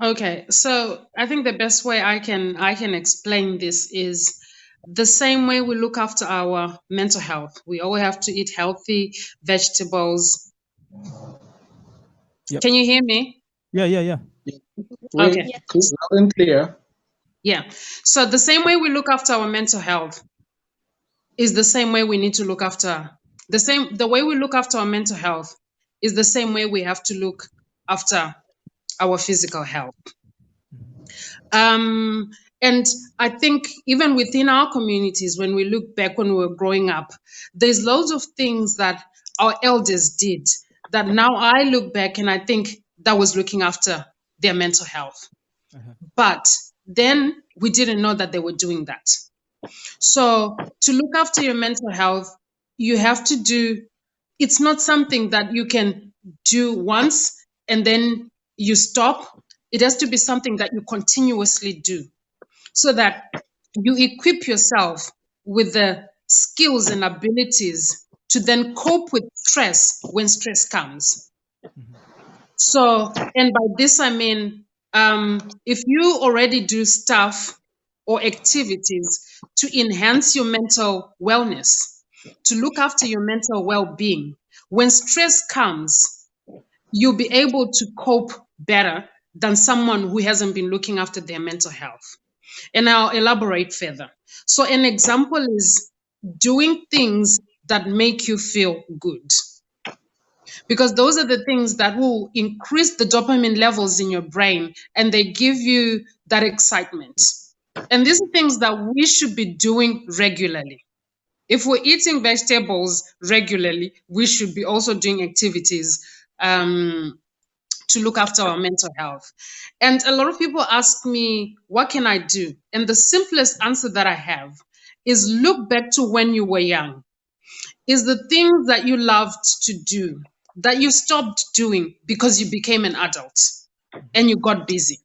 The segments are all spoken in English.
Okay, so I think the best way I can explain this is the same way we look after our mental health. We all have to eat healthy vegetables. Yep. Can you hear me? Yeah. Okay. Yes. Loud and clear. Yeah. So the same way we look after our mental health is the same way we need to look after the way we look after our mental health is the same way we have to look after our physical health. Um, and I think even within our communities, when we look back when we were growing up, there's loads of things that our elders did that now I look back and I think that was looking after their mental health. Uh-huh. But then we didn't know that they were doing that. So to look after your mental health, you have to do, it's not something that you can do once and then you stop. It has to be something that you continuously do so that you equip yourself with the skills and abilities to then cope with stress when stress comes. So, and by this I mean, if you already do stuff or activities to enhance your mental wellness, to look after your mental well being, when stress comes, you'll be able to cope better than someone who hasn't been looking after their mental health. And I'll elaborate further. So, an example is doing things that make you feel good, because those are the things that will increase the dopamine levels in your brain and they give you that excitement. And these are things that we should be doing regularly. If we're eating vegetables regularly, we should be also doing activities to look after our mental health. And a lot of people ask me, what can I do? And the simplest answer that I have is look back to when you were young. Is the things that you loved to do that you stopped doing because you became an adult and you got busy.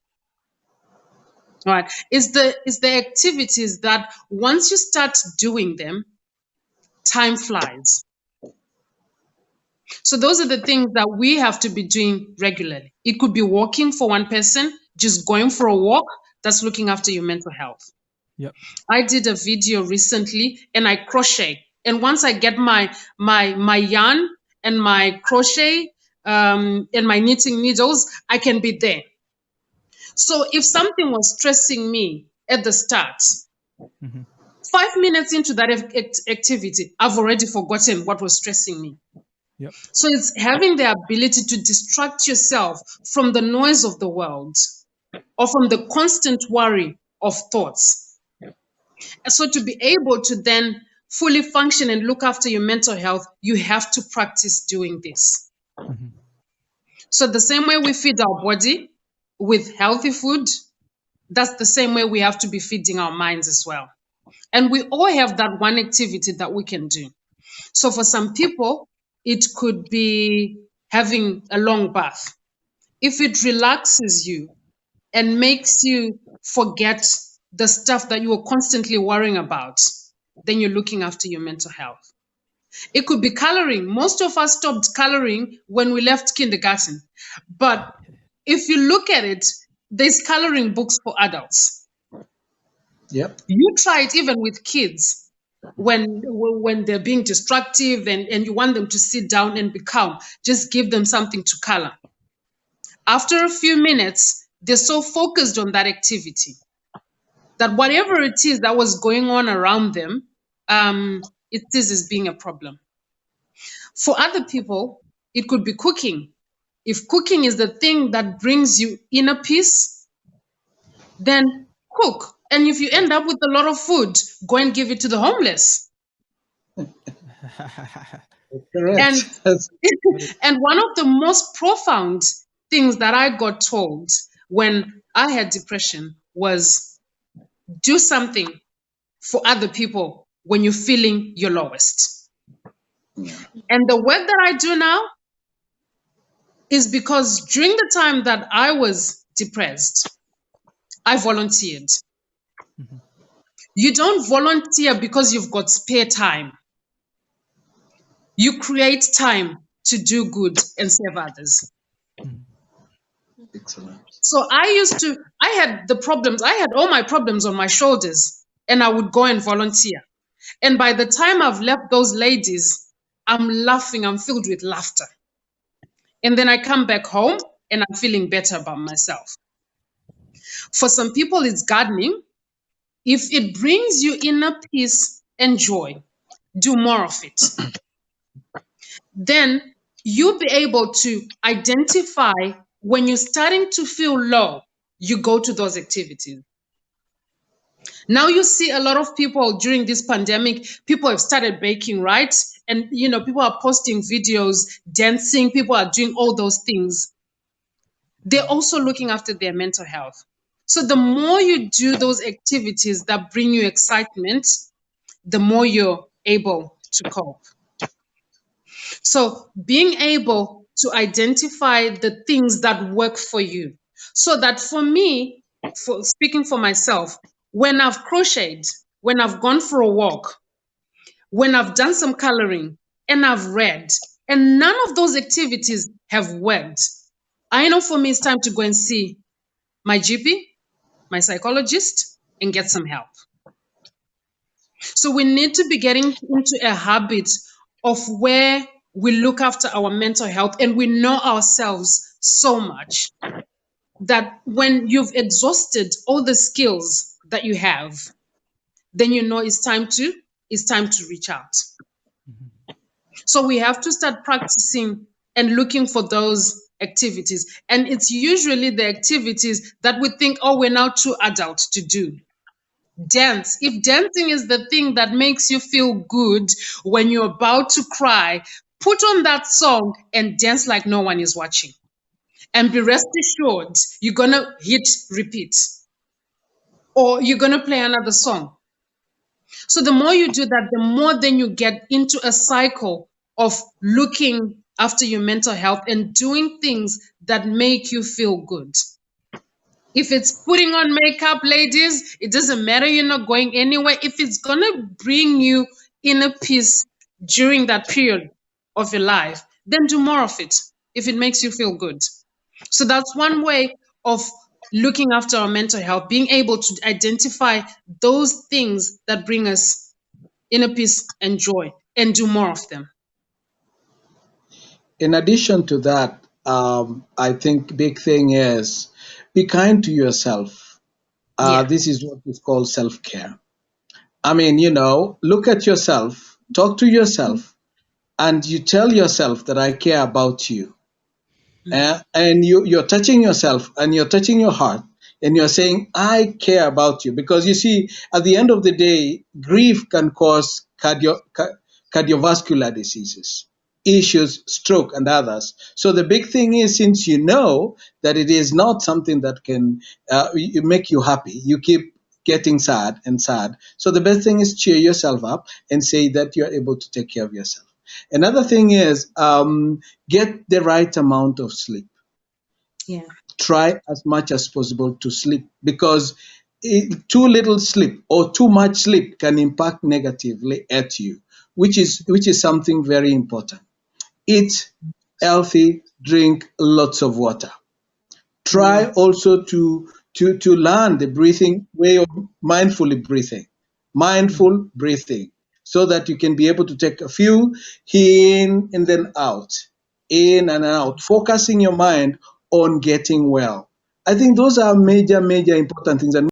Right? Is the activities that once you start doing them, time flies. So those are the things that we have to be doing regularly. It could be walking for one person, just going for a walk. That's looking after your mental health. Yep. I did a video recently and I crochet. And once I get my yarn and my crochet and my knitting needles, I can be there. So if something was stressing me at the start, 5 minutes into that activity, I've already forgotten what was stressing me. Yep. So it's having the ability to distract yourself from the noise of the world or from the constant worry of thoughts. So to be able to then fully function and look after your mental health, you have to practice doing this. So the same way we feed our body with healthy food, that's the same way we have to be feeding our minds as well. And we all have that one activity that we can do. So for some people, it could be having a long bath. If it relaxes you and makes you forget the stuff that you were constantly worrying about, then you're looking after your mental health. It could be coloring. Most of us stopped coloring when we left kindergarten. But if you look at it, there's coloring books for adults. Yep. You try it even with kids when they're being destructive and you want them to sit down and be calm. Just give them something to color. After a few minutes, they're so focused on that activity that whatever it is that was going on around them, it ceases being a problem. For other people, it could be cooking. If cooking is the thing that brings you inner peace, then cook. And if you end up with a lot of food, go and give it to the homeless. And, Correct. and one of the most profound things that I got told when I had depression was do something for other people when you're feeling your lowest. And the work that I do now is because during the time that I was depressed, I volunteered. You don't volunteer because you've got spare time. You create time to do good and serve others. Excellent. So I had the problems, I had all my problems on my shoulders, and I would go and volunteer. And by the time I've left those ladies, I'm laughing, I'm filled with laughter. And then I come back home and I'm feeling better about myself. For some people, it's gardening. If it brings you inner peace and joy, do more of it. Then you'll be able to identify when you're starting to feel low, you go to those activities. Now you see a lot of people during this pandemic, people have started baking, right? And people are posting videos, dancing, people are doing all those things. They're also looking after their mental health. So the more you do those activities that bring you excitement, the more you're able to cope. So being able to identify the things that work for you. So that for me, for speaking for myself, when I've crocheted, when I've gone for a walk, when I've done some coloring and I've read, and none of those activities have worked, I know for me it's time to go and see my GP, my psychologist, and get some help. So we need to be getting into a habit of where we look after our mental health and we know ourselves so much that when you've exhausted all the skills that you have, then you know it's time to reach out. So we have to start practicing and looking for those activities. And it's usually the activities that we think, oh, we're now too adult to do. Dance. If dancing is the thing that makes you feel good when you're about to cry, put on that song and dance like no one is watching. And be rest assured, you're going to hit repeat or you're going to play another song. So the more you do that, the more then you get into a cycle of looking after your mental health and doing things that make you feel good. If it's putting on makeup, ladies, it doesn't matter. You're not going anywhere. If it's going to bring you inner peace during that period of your life, then do more of it if it makes you feel good. So that's one way of looking after our mental health, being able to identify those things that bring us inner peace and joy and do more of them. In addition to that, I think big thing is be kind to yourself. Yeah. This is what is called self-care. I mean, look at yourself, talk to yourself, and you tell yourself that I care about you. And you're touching yourself and you're touching your heart and you're saying, I care about you. Because you see, at the end of the day, grief can cause cardiovascular diseases, issues, stroke, and others. So the big thing is, since you know that it is not something that can make you happy, you keep getting sad and sad. So the best thing is cheer yourself up and say that you're able to take care of yourself. Another thing is get the right amount of sleep. Yeah. Try as much as possible to sleep because too little sleep or too much sleep can impact negatively at you, which is something very important. Eat healthy, drink lots of water. Try Yeah. also to learn the breathing way of mindful breathing, so that you can be able to take a few in and then out, in and out, focusing your mind on getting well. I think those are major, major important things. And